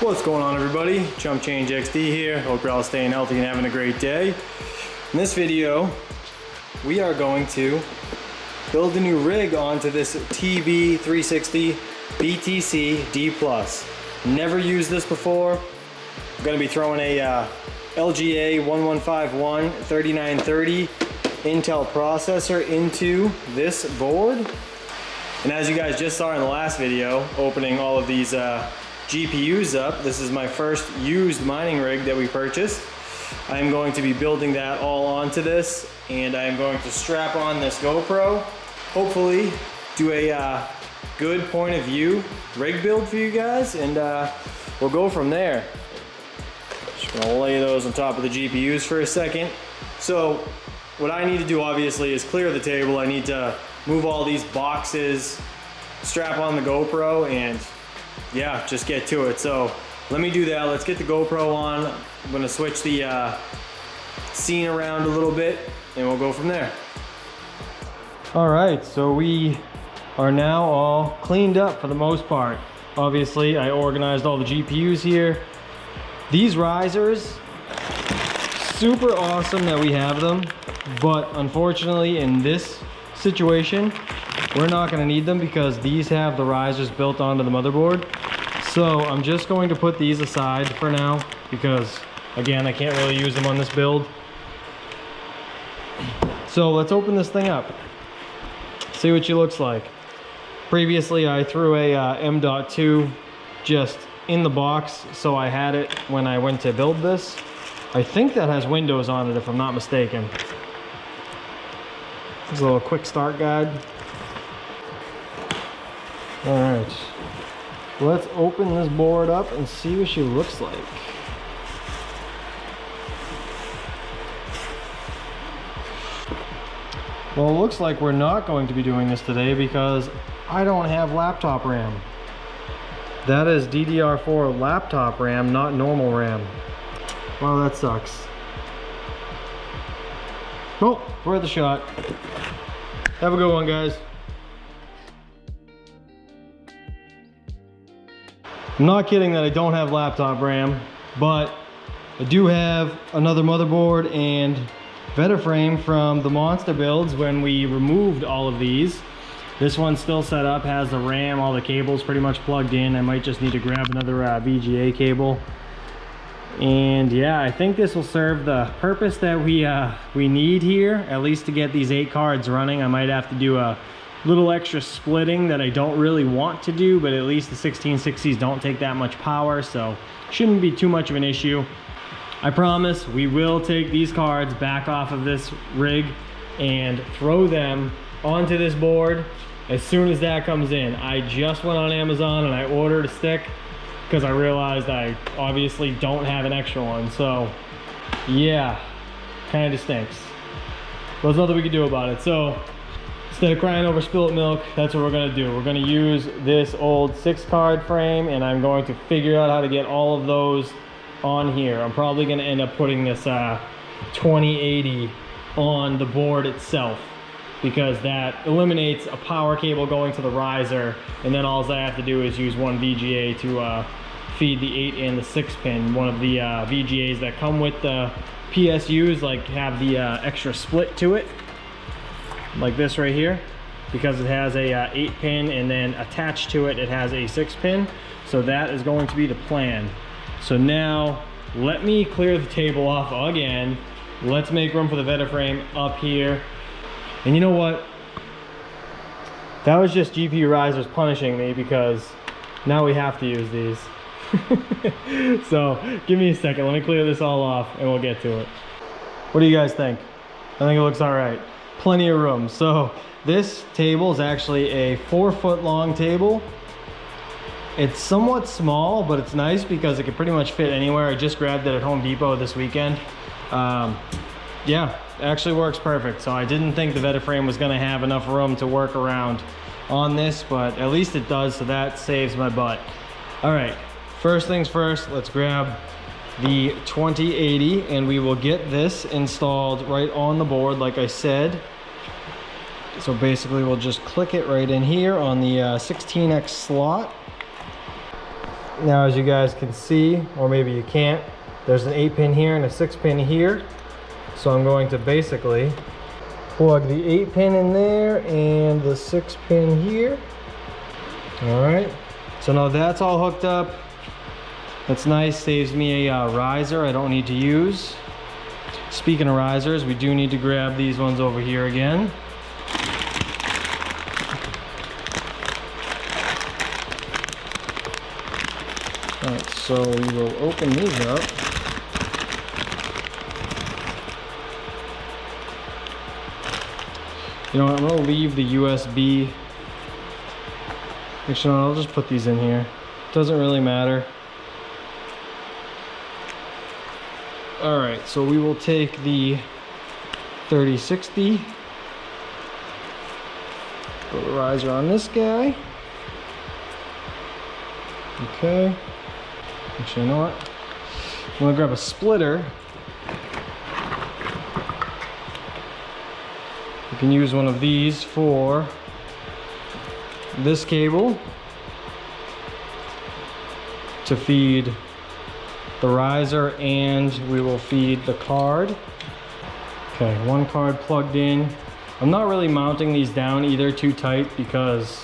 What's going on, everybody? Chump Change XD here. Hope you're all staying healthy and having a great day. In this video, we are going to build a new rig onto this TV 360 BTC D+. Never used this before. I'm going to be throwing a LGA 1151 3930 Intel processor into this board. And as you guys just saw in the last video, opening all of these GPUs up, this is my first used mining rig that we purchased. I am going to be building that all onto this, and I am going to strap on this GoPro, hopefully do a good point of view rig build for you guys, and we'll go from there. Just gonna lay those on top of the GPUs for a second. So what I need to do obviously is clear the table. I need to move all these boxes, strap on the GoPro, and yeah, just get to it. So let me do that. Let's get the GoPro on. I'm gonna switch the scene around a little bit and we'll go from there. All right, so we are now all cleaned up for the most part. Obviously, I organized all the GPUs here. These risers, super awesome that we have them, but unfortunately in this situation, we're not going to need them because these have the risers built onto the motherboard. So I'm just going to put these aside for now because, again, I can't really use them on this build. So let's open this thing up, see what she looks like. Previously, I threw a M.2 just in the box, so I had it when I went to build this. I think that has Windows on it, if I'm not mistaken. This is a little quick start guide. All right, let's open this board up and see what she looks like. Well, it looks like we're not going to be doing this today because I don't have laptop RAM. That is DDR4 laptop RAM, not normal RAM. Wow, that sucks. Well, worth a shot. Have a good one, guys. I'm not kidding that I don't have laptop RAM, but I do have another motherboard and Veta frame from the monster builds when we removed all of these. This one's still set up, has the RAM, all the cables pretty much plugged in. I might just need to grab another VGA cable. And yeah, I think this will serve the purpose that we need here, at least to get these 8 cards running. I might have to do a little extra splitting that I don't really want to do, but at least the 1660s don't take that much power, so shouldn't be too much of an issue. I promise we will take these cards back off of this rig and throw them onto this board as soon as that comes in. I just went on Amazon and I ordered a stick because I realized I obviously don't have an extra one. So yeah, kind of stinks. But there's nothing we can do about it. So instead of crying over spilt milk, that's what we're gonna do. We're gonna use this old 6-card frame, and I'm going to figure out how to get all of those on here. I'm probably gonna end up putting this 2080 on the board itself, because that eliminates a power cable going to the riser, and then all I have to do is use one VGA to feed the 8 and the 6 pin. One of the VGAs that come with the PSUs, like, have the extra split to it, like this right here, because it has a 8 pin, and then attached to it, it has a 6 pin. So that is going to be the plan. So now let me clear the table off again. Let's make room for the Veta frame up here. And you know what? That was just GPU risers punishing me because now we have to use these. So give me a second. Let me clear this all off and we'll get to it. What do you guys think? I think it looks all right. Plenty of room. So this table is actually a 4-foot long table. It's somewhat small, but it's nice because it can pretty much fit anywhere. I just grabbed it at Home Depot this weekend. Yeah, actually works perfect. So I didn't think the Veta frame was gonna have enough room to work around on this, but at least it does, so that saves my butt. All right, first things first, let's grab the 2080 and we will get this installed right on the board like I said. So basically we'll just click it right in here on the 16X slot. Now, as you guys can see, or maybe you can't, there's an 8-pin here and a 6-pin here. So I'm going to basically plug the 8-pin in there and the 6-pin here. All right, so now that's all hooked up. That's nice, saves me a riser I don't need to use. Speaking of risers, we do need to grab these ones over here again. All right, so we will open these up. You know what, I'm gonna leave the USB. Actually, no, I'll just put these in here. Doesn't really matter. All right, so we will take the 3060. Put the riser on this guy. Okay. Actually, you know what? I'm gonna grab a splitter. You can use one of these for this cable to feed the riser, and we will feed the card. Okay, one card plugged in. I'm not really mounting these down either too tight because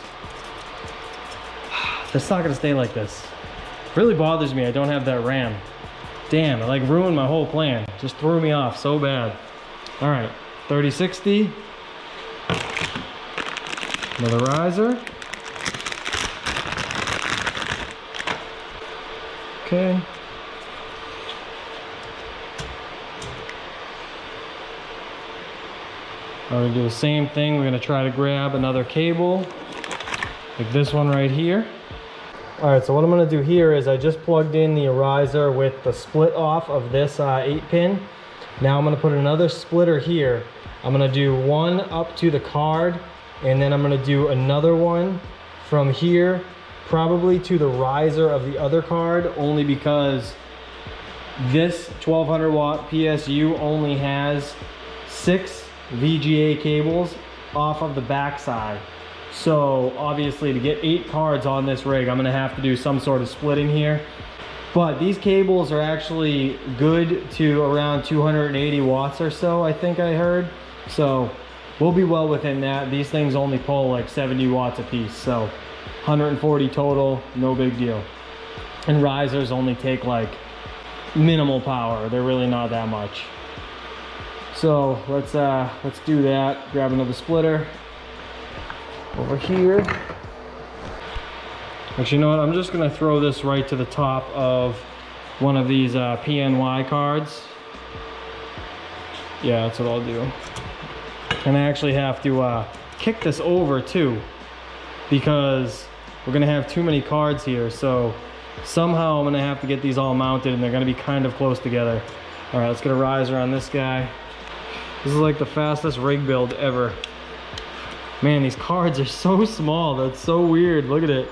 it's not gonna stay like this. It really bothers me I don't have that RAM. Damn, it like ruined my whole plan. Just threw me off so bad. All right, 3060. Another riser. Okay. I'm gonna do the same thing. We're gonna try to grab another cable, like this one right here. All right, so what I'm gonna do here is I just plugged in the riser with the split off of this 8-pin. Now I'm gonna put another splitter here. I'm gonna do one up to the card, and then I'm gonna do another one from here, probably to the riser of the other card, only because this 1200 watt PSU only has 6 VGA cables off of the back side. So obviously to get 8 cards on this rig, I'm gonna have to do some sort of splitting here. But these cables are actually good to around 280 watts or so, I think I heard. So we'll be well within that. These things only pull like 70 watts a piece, so 140 total, no big deal. And risers only take like minimal power. They're really not that much. So let's do that. Grab another splitter over here. Actually, you know what? I'm just gonna throw this right to the top of one of these PNY cards. Yeah, that's what I'll do. And I actually have to kick this over too, because we're gonna have too many cards here. So somehow I'm gonna have to get these all mounted, and they're gonna be kind of close together. All right, let's get a riser on this guy. This is like the fastest rig build ever. Man, these cards are so small. That's so weird. Look at it.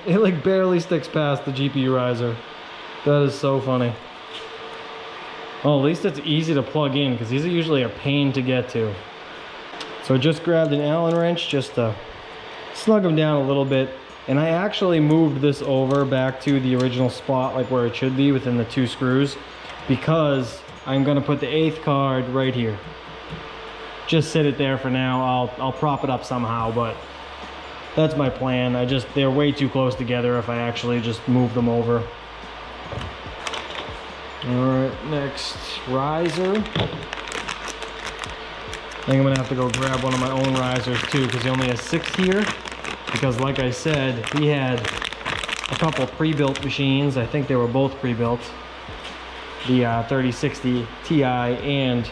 It like barely sticks past the GPU riser. That is so funny. Oh, at least it's easy to plug in, because these are usually a pain to get to. So I just grabbed an Allen wrench just to snug them down a little bit. And I actually moved this over back to the original spot, like where it should be within the 2 screws, because I'm gonna put the 8th card right here. Just sit it there for now. I'll prop it up somehow, but that's my plan. They're way too close together if I actually just move them over. All right, next riser. I think I'm gonna have to go grab one of my own risers too, because he only has 6 here. Because like I said, he had a couple pre-built machines. I think they were both pre-built. The 3060 Ti and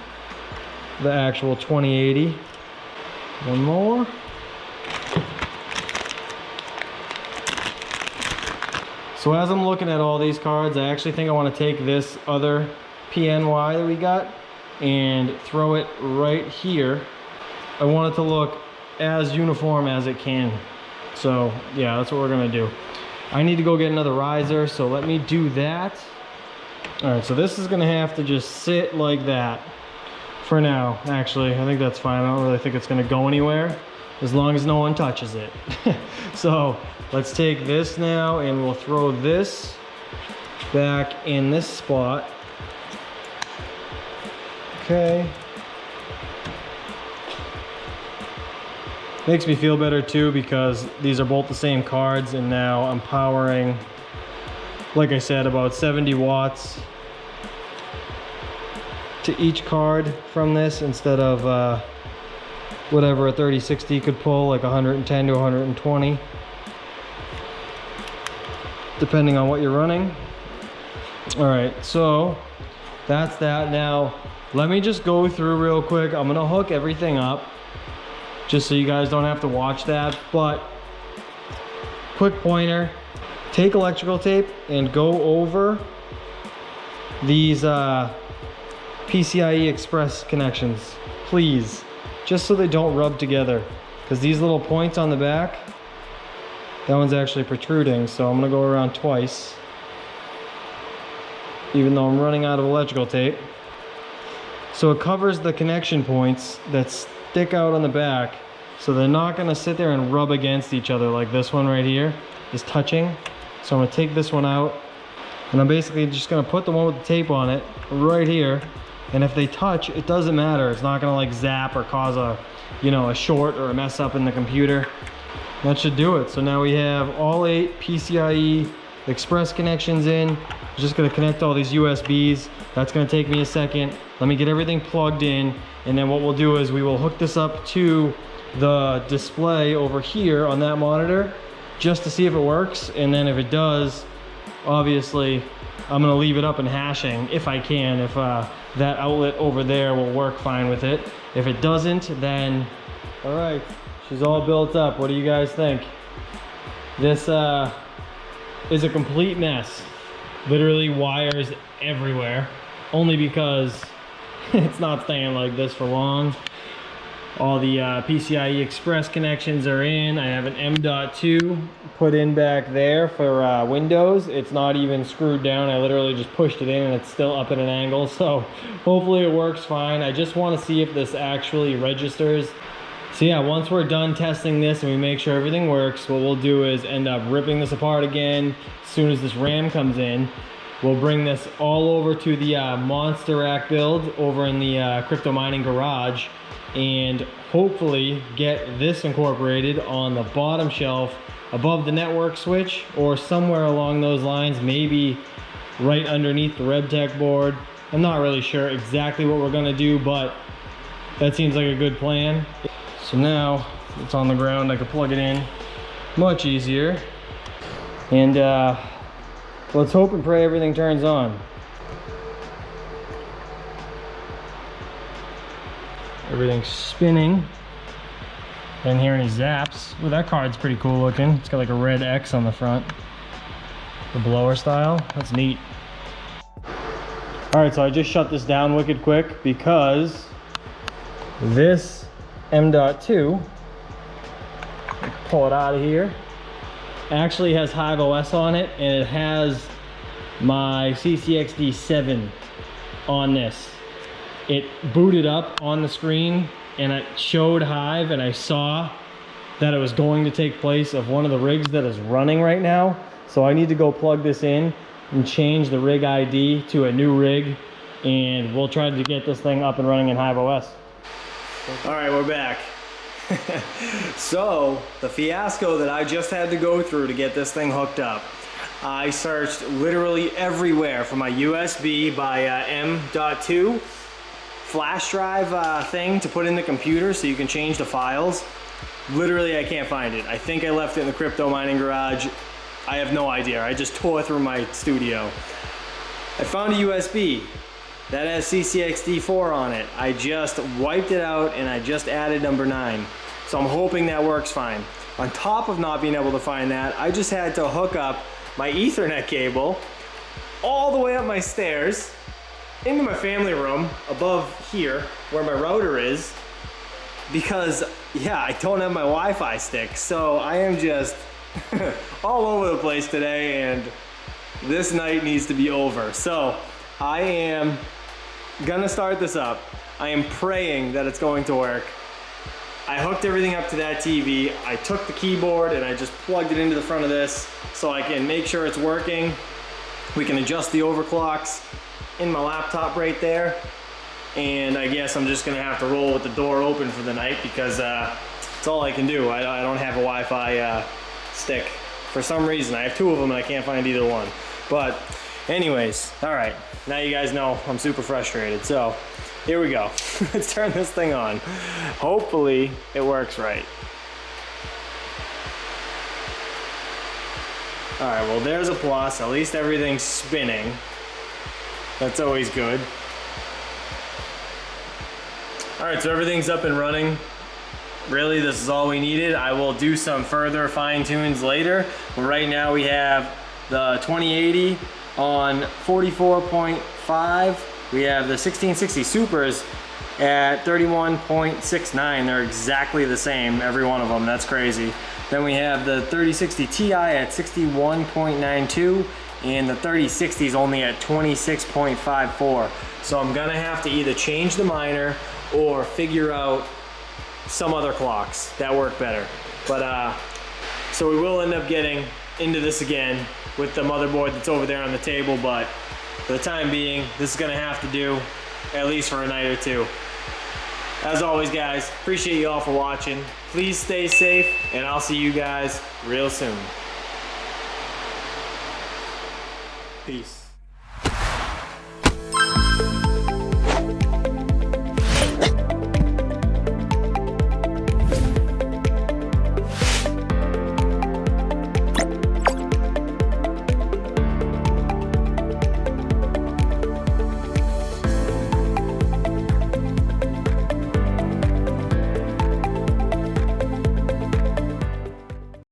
the actual 2080. One more. So as I'm looking at all these cards, I actually think I want to take this other PNY that we got and throw it right here. I want it to look as uniform as it can. So yeah, that's what we're gonna do. I need to go get another riser, so let me do that. All right, so this is gonna have to just sit like that for now. Actually, I think that's fine. I don't really think it's gonna go anywhere. as long as no one touches it. So let's take this now and we'll throw this back in this spot. Okay. Makes me feel better too because these are both the same cards, and now I'm powering, like I said, about 70 watts to each card from this instead of whatever a 3060 could pull, like 110 to 120, depending on what you're running. All right, so that's that. Now let me just go through real quick. I'm gonna hook everything up just so you guys don't have to watch that, but quick pointer, take electrical tape and go over these PCIe Express connections, please, just so they don't rub together, because these little points on the back, that one's actually protruding, so I'm gonna go around twice, even though I'm running out of electrical tape. So it covers the connection points that stick out on the back, so they're not gonna sit there and rub against each other like this one right here is touching. So I'm gonna take this one out, and I'm basically just gonna put the one with the tape on it right here, and if they touch, it doesn't matter. It's not gonna like zap or cause a, you know, a short or a mess up in the computer. That should do it. So now we have all 8 PCIe Express connections in. I'm just gonna connect all these USBs. That's gonna take me a second. Let me get everything plugged in, and then what we'll do is we will hook this up to the display over here on that monitor just to see if it works, and then if it does, obviously I'm gonna leave it up and hashing if I can, if that outlet over there will work fine with it. If it doesn't, then all right, she's all built up. What do you guys think? This is a complete mess. Literally wires everywhere, only because it's not staying like this for long. All the PCIe Express connections are in. I have an M.2 put in back there for Windows. It's not even screwed down. I literally just pushed it in and it's still up at an angle. So hopefully it works fine. I just want to see if this actually registers. So yeah, once we're done testing this and we make sure everything works, what we'll do is end up ripping this apart again. As soon as this RAM comes in, we'll bring this all over to the Monster Rack build over in the crypto mining garage, and hopefully get this incorporated on the bottom shelf above the network switch or somewhere along those lines, maybe right underneath the RevTech board. I'm not really sure exactly what we're gonna do, but that seems like a good plan. So now it's on the ground, I can plug it in much easier. And let's hope and pray everything turns on. Everything's spinning. I didn't hear any zaps. Well, that card's pretty cool looking. It's got like a red X on the front. The blower style, that's neat. All right, so I just shut this down wicked quick because this M.2, pull it out of here, actually has Hive OS on it, and it has my CCXD 7 on this. It booted up on the screen and it showed Hive, and I saw that it was going to take place of one of the rigs that is running right now. So I need to go plug this in and change the rig ID to a new rig, and we'll try to get this thing up and running in Hive OS. All right, we're back. So the fiasco that I just had to go through to get this thing hooked up. I searched literally everywhere for my USB by M.2 flash drive thing to put in the computer so you can change the files. Literally, I can't find it. I think I left it in the crypto mining garage. I have no idea. I just tore through my studio. I found a USB that has CCXD4 on it. I just wiped it out and I just added number 9. So I'm hoping that works fine. On top of not being able to find that, I just had to hook up my Ethernet cable all the way up my stairs into my family room above here where my router is, because yeah, I don't have my Wi-Fi stick. So I am just all over the place today, and this night needs to be over. So I am gonna start this up. I am praying that it's going to work. I hooked everything up to that TV. I took the keyboard and I just plugged it into the front of this so I can make sure it's working. We can adjust the overclocks in my laptop right there. And I guess I'm just gonna have to roll with the door open for the night because it's all I can do. I don't have a Wi-Fi stick. For some reason, I have two of them and I can't find either one. But anyways, all right, now you guys know I'm super frustrated. So here we go. Let's turn this thing on. Hopefully it works right. All right, well, there's a plus. At least everything's spinning. That's always good. All right, so everything's up and running. Really, this is all we needed. I will do some further fine tunes later. But right now we have the 2080 on 44.5. We have the 1660 Supers at 31.69. They're exactly the same, every one of them. That's crazy. Then we have the 3060 Ti at 61.92, and the 3060 is only at 26.54. So I'm gonna have to either change the miner or figure out some other clocks that work better. But so we will end up getting into this again with the motherboard that's over there on the table, but for the time being, this is gonna have to do at least for a night or two. As always, guys, appreciate you all for watching. Please stay safe, and I'll see you guys real soon. Peace.